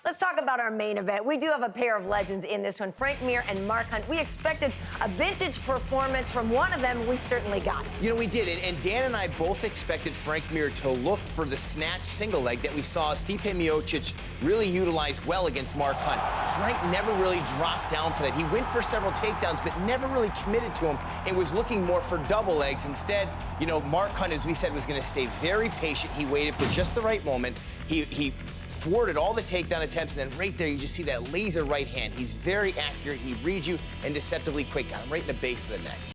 Let's talk about our main event. We do have a pair of legends in this one, Frank Mir and Mark Hunt. We expected a vintage performance from one of them. We certainly got it. You know, we did. And Dan and I both expected Frank Mir to look for the snatch single leg that we saw Stipe Miocic really utilize well against Mark Hunt. Frank never really dropped down for that. He went for several takedowns, but never really committed to him. It was looking more for double legs. Instead, you know, Mark Hunt, as we said, was going to stay very patient. He waited for just the right moment. He thwarted all the takedown attempts, and then right there, you just see that laser right hand. He's very accurate. He reads you and deceptively quick. Got him right in the base of the neck.